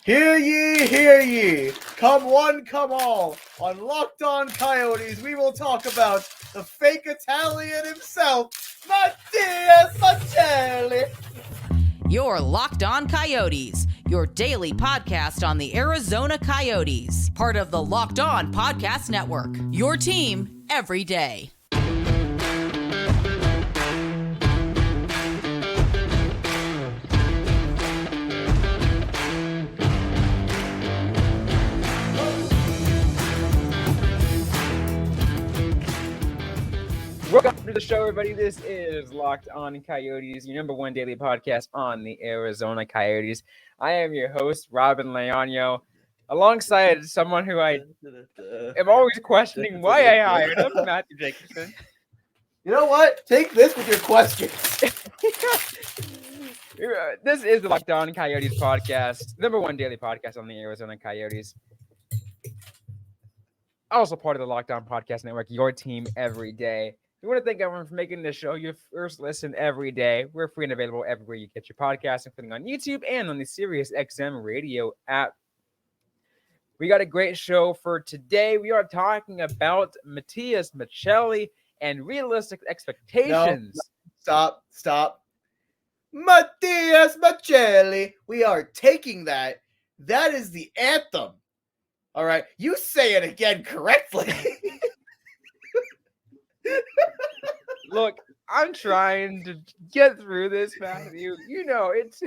Hear ye, hear ye. Come one, come all. On Locked On Coyotes, we will talk about the fake Italian himself, Matias Maccelli. You're Locked On Coyotes, your daily podcast on the Arizona Coyotes, part of the Locked On Podcast Network, your team every day. Welcome to the show, everybody. This is Locked On Coyotes, your number one daily podcast on the Arizona Coyotes. I am your host, Robyn Leonio, alongside someone who I am always questioning why I hired him, Matthew Jacobson. You know what? Take this with your questions. This is the Locked On Coyotes podcast, number one daily podcast on the Arizona Coyotes. Also part of the Locked On Podcast Network, your team every day. We want to thank everyone for making this show your first listen every day. We're free and available everywhere you get your podcast, including on YouTube and on the Sirius XM radio app. We got a great show for today. We are talking about Matias Maccelli and realistic expectations. No, stop. Matias Maccelli. We are taking that. That is the anthem. All right. You say it again correctly. Look, I'm trying to get through this, Matthew. You know, it's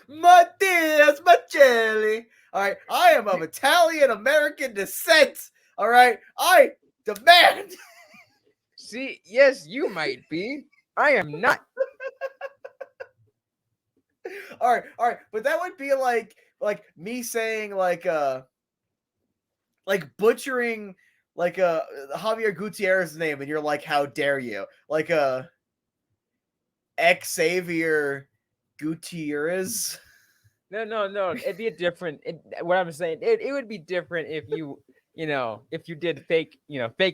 Matias Maccelli. All right, I am of Italian-American descent. All right, I demand. See, yes, you might be. I am not. All right, but that would be like me saying like butchering like Javier Gutierrez's name, and you're like, how dare you? Like Xavier Gutierrez. No. It'd be a different. What I'm saying, it would be different if if you did fake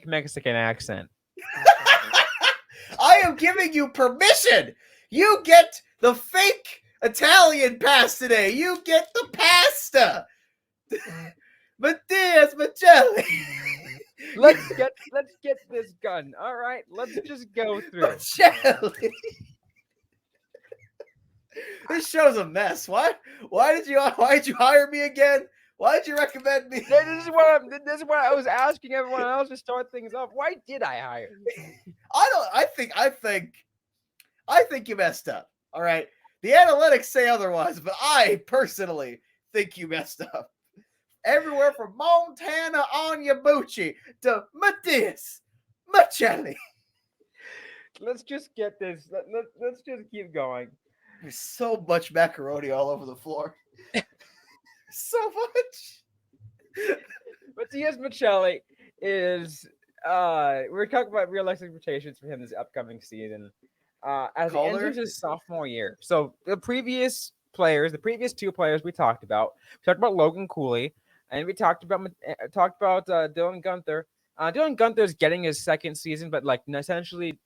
Mexican accent. I am giving you permission. You get the fake Italian pass today. You get the pasta. Matias Maccelli. Let's get this gun. All right, let's just go through. Maccelli. This show's a mess. Why did you hire me again? Why did you recommend me? This is what I was asking everyone else to start things off. Why did I hire you? I think you messed up. All right. The analytics say otherwise, but I personally think you messed up. Everywhere from Montana Onyabuchi to Matias Maccelli. Let's just get this. Let's just keep going. There's so much macaroni all over the floor. So much. Matias Maccelli is we're talking about realistic expectations for him this upcoming season. As he enters his sophomore year. So the previous two players we talked about Logan Cooley, and we talked about Dylan Guenther. Dylan Guenther's getting his second season, but essentially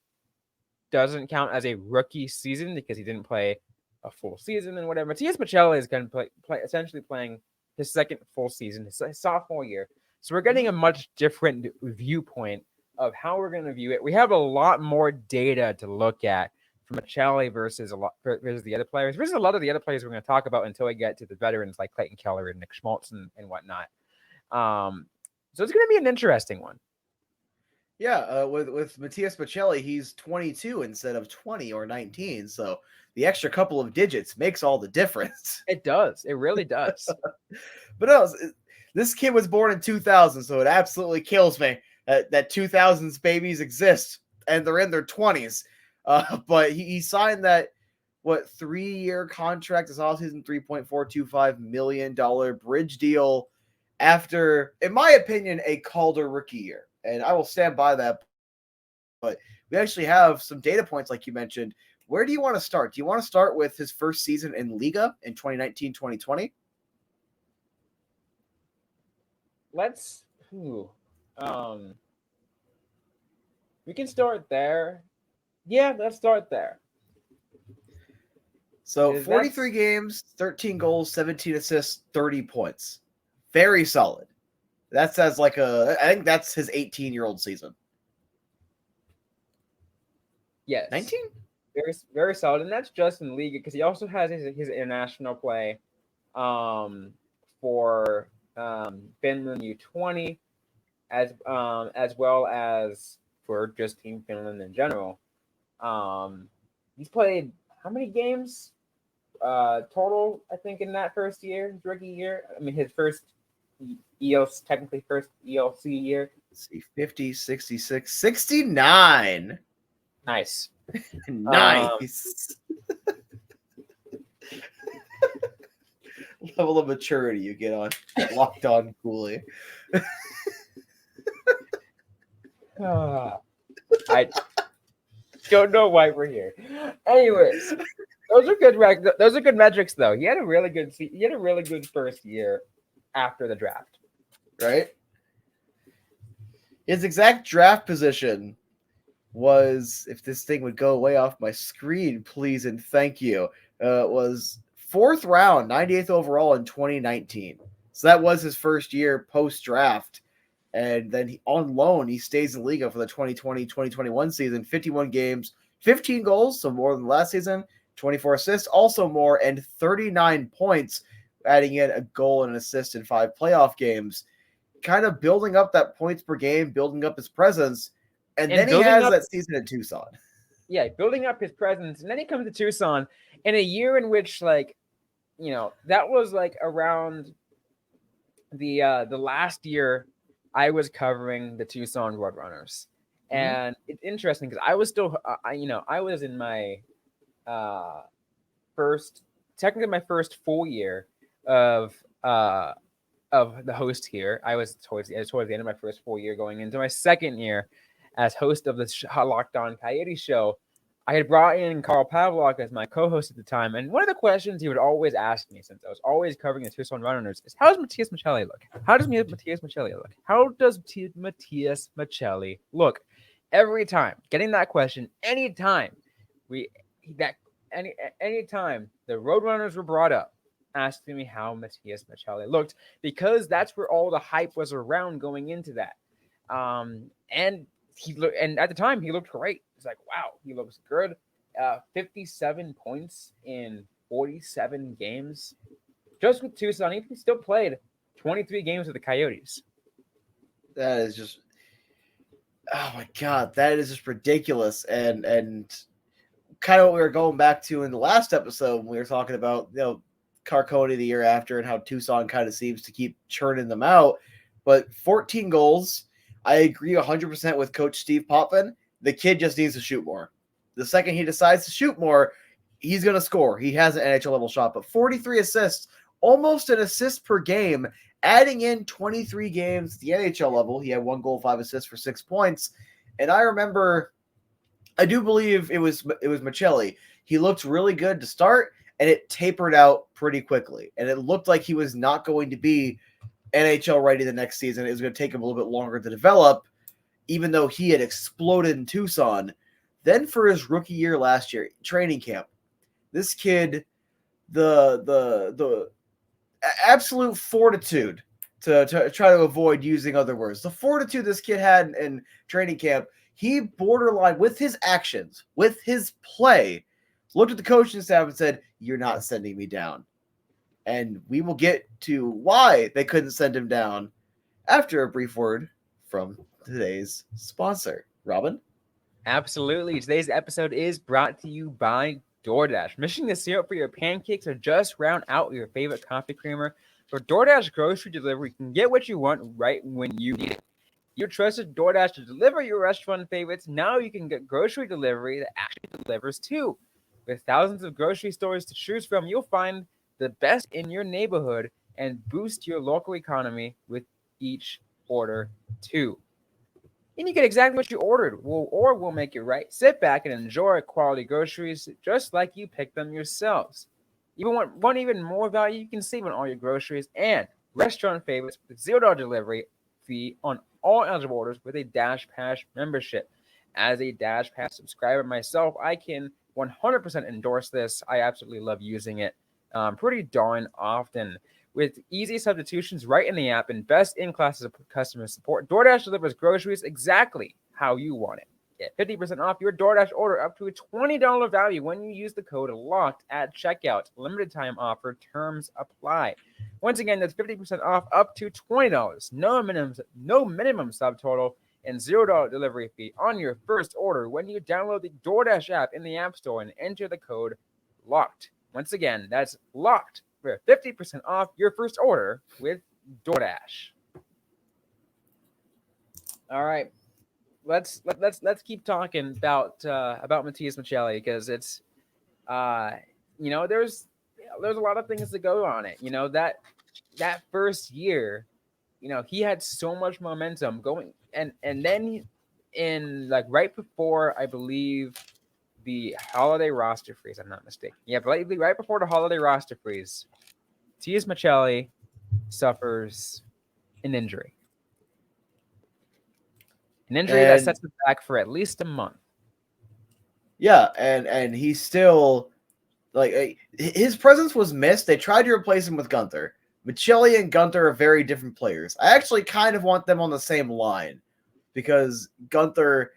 doesn't count as a rookie season because he didn't play a full season and whatever. Matias Maccelli is going to play essentially playing his second full season, his sophomore year. So we're getting a much different viewpoint of how we're going to view it. We have a lot more data to look at from Maccelli versus the other players, versus a lot of the other players we're going to talk about until we get to the veterans like Clayton Keller and Nick Schmaltz and whatnot. So it's going to be an interesting one. Yeah, with Matias Maccelli, he's 22 instead of 20 or 19. So the extra couple of digits makes all the difference. It does. It really does. But no, this kid was born in 2000, so it absolutely kills me that 2000s babies exist and they're in their 20s. But he signed that 3-year contract this offseason, $3.425 million bridge deal after, in my opinion, a Calder rookie year. And I will stand by that. But we actually have some data points, like you mentioned. Where do you want to start? Do you want to start with his first season in Liga in 2019-2020? We can start there. Yeah, let's start there. So 43 games, 13 goals, 17 assists, 30 points. Very solid. That's I think that's his 18-year-old season. Yes. 19? Very, very solid. And that's just in league because he also has his international play for Finland U20 as well as for just Team Finland in general. He's played how many games total, I think, in that first year, his rookie year? I mean, his first technically first ELC year. Let's see, 50, 66, 69. Nice. Nice. Level of maturity you get on Locked On Cooley. I don't know why we're here. Anyways, those are good. Those are good metrics, though. He had a really good first year after the draft, right? His exact draft position was, if this thing would go away off my screen, please and thank you. Was 4th round, 98th overall in 2019. So that was his first year post draft. And then on loan, he stays in Liga for the 2020-2021 season, 51 games, 15 goals, so more than last season, 24 assists, also more, and 39 points, adding in a goal and an assist in 5 playoff games, kind of building up that points per game, building up his presence, and then he has that season in Tucson. Yeah, building up his presence, and then he comes to Tucson in a year in which, like, you know, that was like around the last year I was covering the Tucson Roadrunners, and it's interesting because I was still, I was in my first full year of the host here. I was towards the end of my first full year, going into my second year as host of the Locked On Coyotes show. I had brought in Carl Pavlok as my co-host at the time, and one of the questions he would always ask me, since I was always covering the Tucson Runners, is how does Matias Maccelli look? How does Matias Maccelli look? How does Matias Maccelli look? Every time, getting that question, anytime anytime the Roadrunners were brought up, asking me how Matias Maccelli looked, because that's where all the hype was around going into that. And at the time he looked great. It's like, wow, he looks good. 57 points in 47 games. Just with Tucson, he still played 23 games with the Coyotes. That is just, oh my God, that is just ridiculous. And kind of what we were going back to in the last episode when we were talking about, Carcone the year after and how Tucson kind of seems to keep churning them out. But 14 goals, I agree 100% with Coach Steve Potvin. The kid just needs to shoot more. The second he decides to shoot more, he's going to score. He has an NHL level shot, but 43 assists, almost an assist per game, adding in 23 games at the NHL level. He had 1 goal, 5 assists for 6 points. And I do believe it was Maccelli. He looked really good to start, and it tapered out pretty quickly. And it looked like he was not going to be NHL ready the next season. It was going to take him a little bit longer to develop, even though he had exploded in Tucson. Then for his rookie year last year, training camp, this kid, the absolute fortitude to try to avoid using other words, the fortitude this kid had in training camp, he borderline with his actions, with his play, looked at the coaching staff and said, "You're not sending me down." And we will get to why they couldn't send him down after a brief word from today's sponsor. Robyn? Absolutely. Today's episode is brought to you by DoorDash. Mixing the syrup for your pancakes or just round out your favorite coffee creamer. For DoorDash grocery delivery, you can get what you want right when you need it. You trusted DoorDash to deliver your restaurant favorites. Now you can get grocery delivery that actually delivers too. With thousands of grocery stores to choose from, you'll find the best in your neighborhood and boost your local economy with each order too. And you get exactly what you ordered, we'll make it right. Sit back and enjoy quality groceries just like you picked them yourselves. You want even more value? You can save on all your groceries and restaurant favorites with $0 delivery fee on all eligible orders with a Dash Pass membership. As a Dash Pass subscriber myself, I can 100% endorse this. I absolutely love using it pretty darn often. With easy substitutions right in the app and best in-class customer support, DoorDash delivers groceries exactly how you want it. Get 50% off your DoorDash order up to a $20 value when you use the code LOCKED at checkout. Limited time offer. Terms apply. Once again, that's 50% off up to $20. No minimum subtotal and $0 delivery fee on your first order when you download the DoorDash app in the App Store and enter the code LOCKED. Once again, that's LOCKED for 50% off your first order with DoorDash. All right. Let's keep talking about Matias Maccelli, because it's there's a lot of things that go on it. That first year, he had so much momentum going, and then in like right before, I believe, the holiday roster freeze, I'm not mistaken. Yeah, but right before the holiday roster freeze, Matias Maccelli suffers an injury. An injury that sets him back for at least a month. Yeah, and he's still like, his presence was missed. They tried to replace him with Gunther. Maccelli and Gunther are very different players. I actually kind of want them on the same line, because Gunther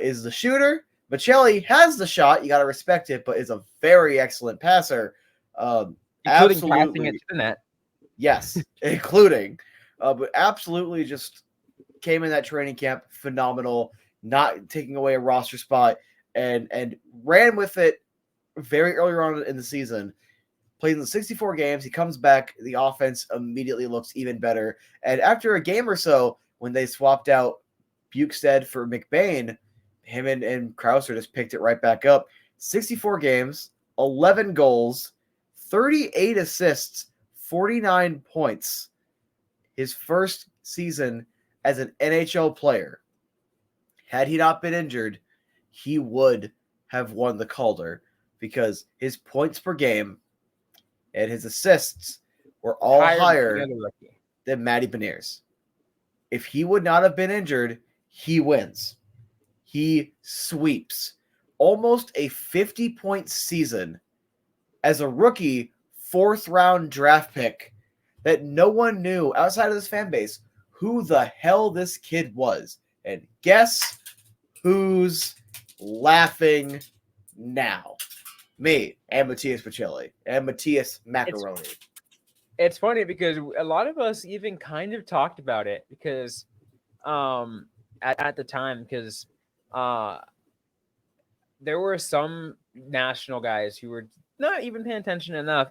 is the shooter. Maccelli has the shot. You got to respect it, but is a very excellent passer. Including passing it to the net. Yes, including. But absolutely just came in that training camp phenomenal, not taking away a roster spot, and ran with it very early on in the season. Played in the 64 games. He comes back. The offense immediately looks even better. And after a game or so, when they swapped out Bukestad for McBain, him and Krauser just picked it right back up. 64 games, 11 goals, 38 assists, 49 points. His first season as an NHL player. Had he not been injured, he would have won the Calder, because his points per game and his assists were all higher than Matty Beniers. If he would not have been injured, he wins. He sweeps. Almost a 50-point season as a rookie, 4th-round draft pick that no one knew outside of this fan base who the hell this kid was. And guess who's laughing now? Me and Matias Maccelli and Matias Macaroni. It's funny because a lot of us even kind of talked about it, because at the time, because there were some national guys who were not even paying attention enough,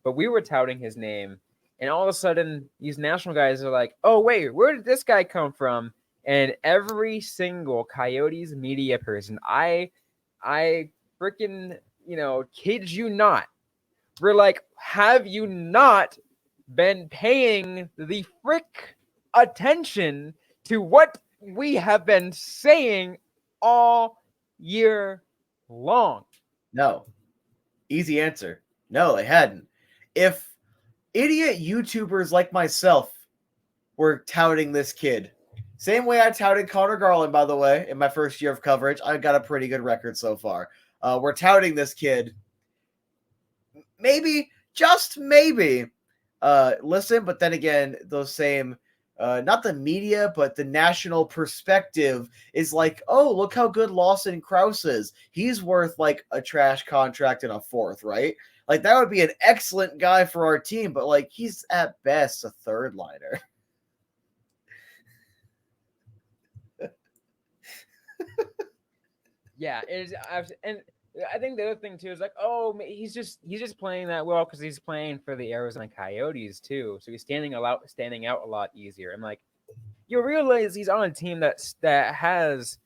but we were touting his name, and all of a sudden these national guys are like, oh wait, where did this guy come from? And every single Coyotes media person, I freaking, kid you not, we're like, have you not been paying the frick attention to what we have been saying all year long? No. Easy answer. No, they hadn't. If idiot YouTubers like myself were touting this kid, same way I touted Connor Garland, by the way, in my first year of coverage, I got a pretty good record so far. We're touting this kid. Maybe, just maybe, listen, but then again, those same, not the media, but the national perspective is like, oh, look how good Lawson Krause is. He's worth like a trash contract and a 4th, right? Like, that would be an excellent guy for our team, but like, he's at best a 3rd liner. Yeah, and I think the other thing too is like, oh, he's just playing that well because he's playing for the Arizona Coyotes too, so he's standing out a lot easier. And like, you realize he's on a team that has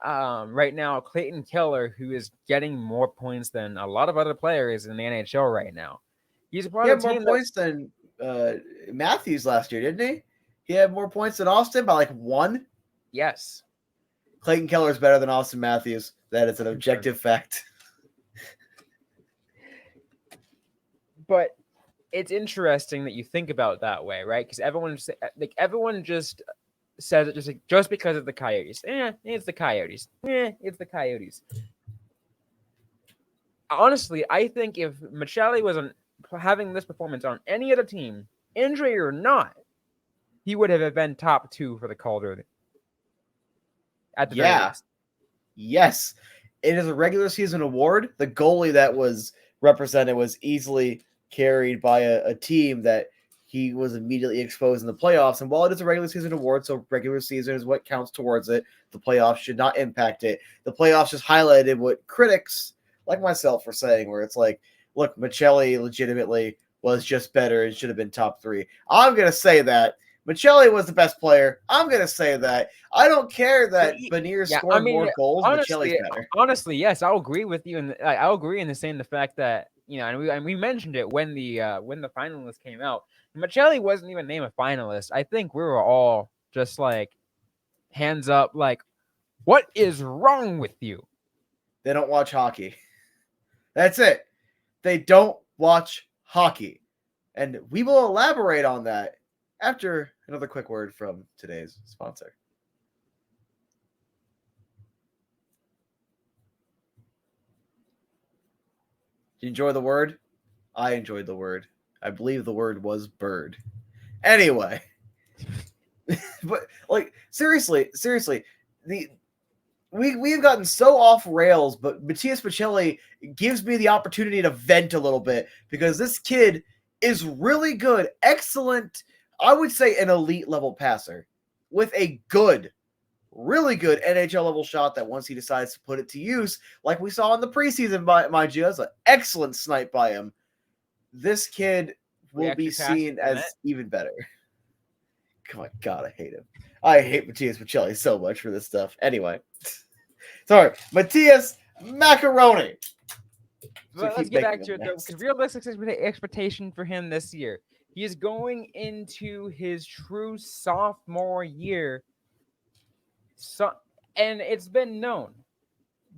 right now Clayton Keller, who is getting more points than a lot of other players in the NHL right now. He had more points than Matthews last year, didn't he? He had more points than Austin by like 1. Yes. Clayton Keller is better than Austin Matthews. That is an objective fact. But it's interesting that you think about it that way, right? Because everyone just says it just because of the Coyotes. It's the Coyotes. It's the Coyotes. honestly, I think if Maccelli was having this performance on any other team, injury or not, he would have been top 2 for the Calder at the very least. Yes. It is a regular season award. The goalie that was represented was easily carried by a team that he was immediately exposed in the playoffs. And while it is a regular season award, so regular season is what counts towards it, the playoffs should not impact it. The playoffs just highlighted what critics like myself were saying, where it's like, look, Maccelli legitimately was just better and should have been top 3. I'm going to say that. Maccelli was the best player. I'm going to say that. I don't care that Beniers scored more goals. Maccelli's better. Honestly, yes, I'll agree with you. And I'll agree in the saying the fact that, and we mentioned it when the finalists came out. Maccelli wasn't even named a finalist. I think we were all just like, hands up, like, what is wrong with you? They don't watch hockey. That's it. They don't watch hockey. And we will elaborate on that after another quick word from today's sponsor. Did you enjoy the word? I enjoyed the word. I believe the word was bird. Anyway. But like seriously, we've gotten so off rails, but Matias Maccelli gives me the opportunity to vent a little bit because this kid is really good, excellent, I would say an elite level passer with a good, really good NHL level shot that once he decides to put it to use, like we saw in the preseason, mind you, that's an excellent snipe by him. This kid will be seen as even better. Oh my God, I hate him. I hate Matias Maccelli so much for this stuff. Anyway. Sorry, Matias Macaroni. So let's get back to it, though, because realistic expectation for him this year. He is going into his true sophomore year. And it's been known.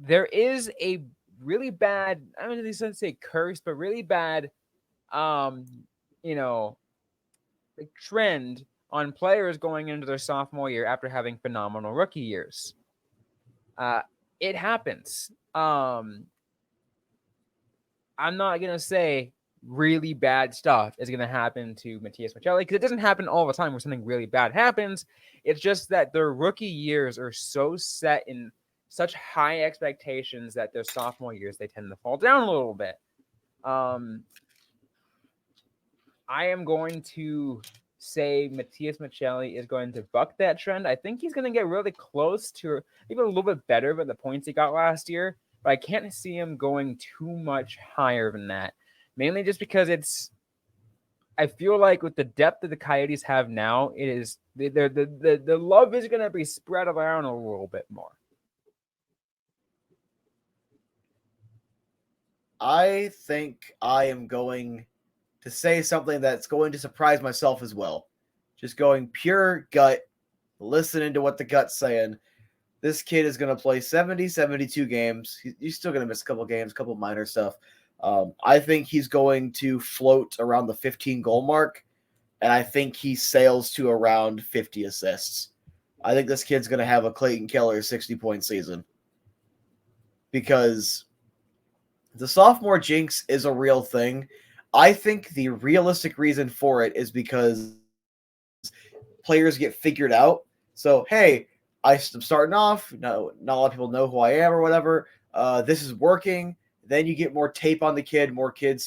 There is a really bad, I don't really say curse, but really bad, trend on players going into their sophomore year after having phenomenal rookie years. It happens. I'm not going to say really bad stuff is going to happen to Matias Maccelli because it doesn't happen all the time where something really bad happens. It's just that their rookie years are so set in such high expectations that their sophomore years, they tend to fall down a little bit. I am going to say Matias Maccelli is going to buck that trend. I think he's going to get really close to even a little bit better than the points he got last year, but I can't see him going too much higher than that. Mainly just because I feel like with the depth that the Coyotes have now, it is the love is going to be spread around a little bit more. I think I am going to say something that's going to surprise myself as well. Just going pure gut, listening to what the gut's saying. This kid is going to play 70, 72 games. He's still going to miss a couple games, a couple minor stuff. I think he's going to float around the 15 goal mark, and I think he sails to around 50 assists. I think this kid's going to have a Clayton Keller 60-point season because the sophomore jinx is a real thing. I think the realistic reason for it is because players get figured out. So, hey, I'm starting off. No, not a lot of people know who I am or whatever. This is working. Then you get more tape on the kid. More guys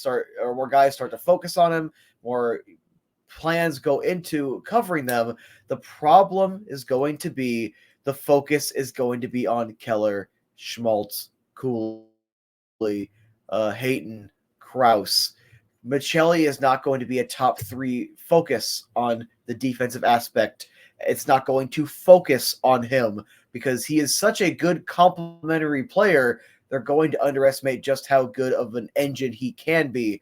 start to focus on him. More plans go into covering them. The problem is going to be the focus is going to be on Keller, Schmaltz, Cooley, Hayton, Krause. Maccelli is not going to be a top 3 focus on the defensive aspect. It's not going to focus on him because he is such a good complementary player. They're going to underestimate just how good of an engine he can be.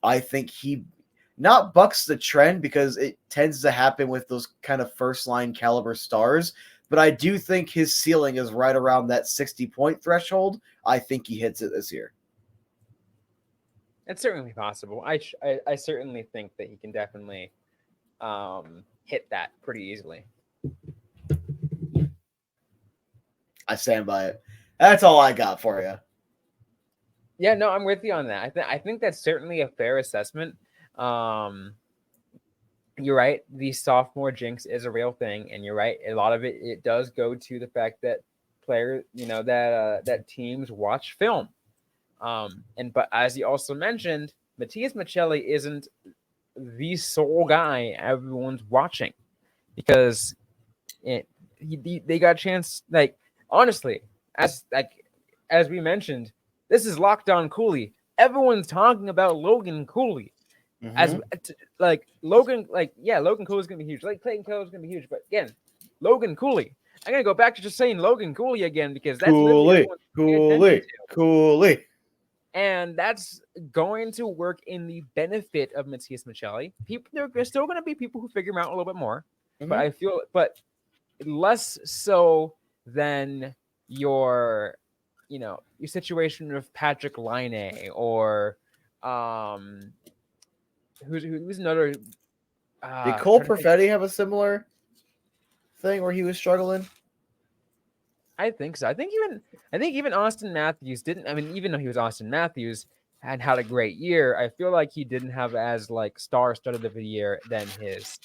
I think he not bucks the trend because it tends to happen with those kind of first-line caliber stars, but I do think his ceiling is right around that 60-point threshold. I think he hits it this year. It's certainly possible. I certainly think that he can definitely hit that pretty easily. I stand by it. That's all I got for you. Yeah, no, I'm with you on that. I think that's certainly a fair assessment. You're right. The sophomore jinx is a real thing, and you're right. A lot of it does go to the fact that players, that teams watch film. But as you also mentioned, Matias Maccelli isn't the sole guy everyone's watching, because they got a chance. Like, honestly, as we mentioned, this is Locked On Cooley. Everyone's talking about Logan Cooley. As Logan Cooley is gonna be huge. Like Clayton Keller is gonna be huge. But again, Logan Cooley. I'm gonna go back to just saying Logan Cooley again, because that's Cooley. And that's going to work in the benefit of Matias Maccelli. There's still gonna be people who figure him out a little bit more, but less so than your situation of Patrick Laine or who's another. Did Cole Perfetti have a similar thing where he was struggling? I think so. I think even Austin Matthews didn't. I mean, even though he was Austin Matthews and had a great year, I feel like he didn't have as like star-studded of a year than his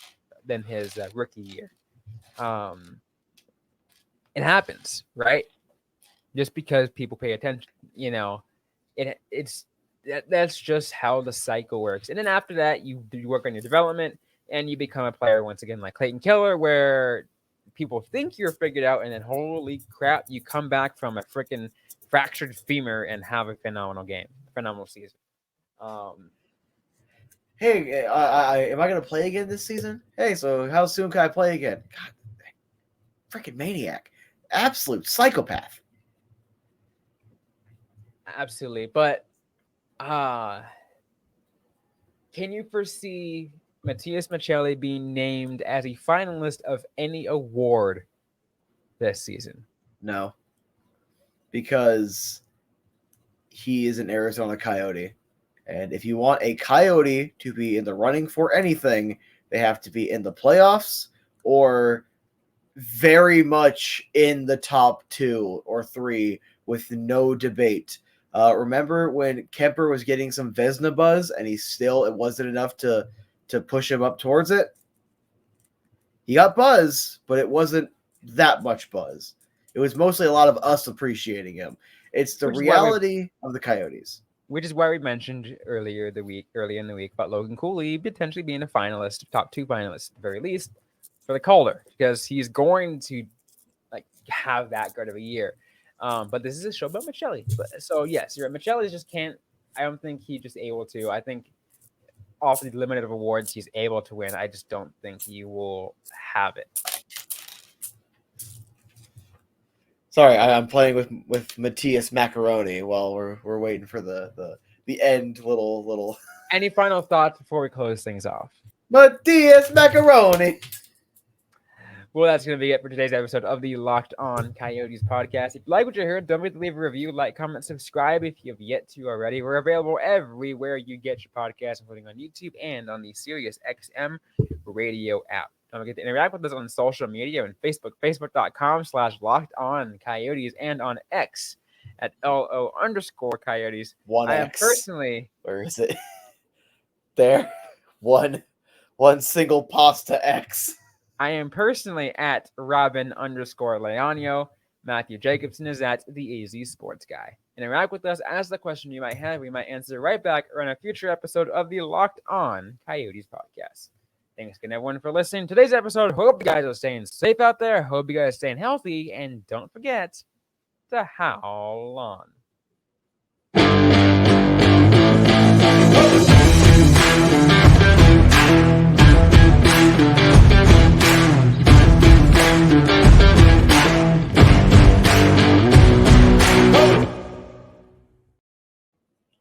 rookie year. It happens, right? Just because people pay attention, that's just how the cycle works. And then after that, you work on your development and you become a player once again like Clayton Keller, where people think you're figured out, and then holy crap, you come back from a freaking fractured femur and have a phenomenal season. Hey, am I gonna play again this season? Hey, so how soon can I play again? God, freaking maniac, absolute psychopath. Absolutely, but can you foresee Matias Maccelli being named as a finalist of any award this season? No, because he is an Arizona Coyote. And if you want a Coyote to be in the running for anything, they have to be in the playoffs or very much in the top 2 or 3 with no debate. Remember when Kemper was getting some Vezina buzz and it wasn't enough to push him up towards it? He got buzz, but it wasn't that much buzz. It was mostly a lot of us appreciating him. It's the reality of the Coyotes. Which is why we mentioned earlier in the week about Logan Cooley potentially being a finalist, top 2 finalist at the very least, for the Calder, because he's going to have that good of a year. But this is a show about Maccelli. So yes, you're right. Maccelli just can't. I don't think he's just able to. I think off the limited of awards he's able to win. I just don't think he will have it. Sorry, I'm playing with Matias Macaroni while we're waiting for the end little. Any final thoughts before we close things off? Matias Macaroni. Well, that's going to be it for today's episode of the Locked On Coyotes podcast. If you like what you heard, don't forget to leave a review, like, comment, subscribe if you have yet to already. We're available everywhere you get your podcast, including on YouTube and on the Sirius XM radio app. Don't forget to interact with us on social media and Facebook, facebook.com/LockedOnCoyotes, and on X at LO_Coyotes. I am personally... Where is it? There. One single pasta X. I am personally at Robyn_Leonio. Matthew Jacobson is at the AZ Sports Guy. Interact with us, ask the question you might have. We might answer right back or on a future episode of the Locked On Coyotes podcast. Thanks again, everyone, for listening to today's episode. Hope you guys are staying safe out there. Hope you guys are staying healthy. And don't forget to howl on.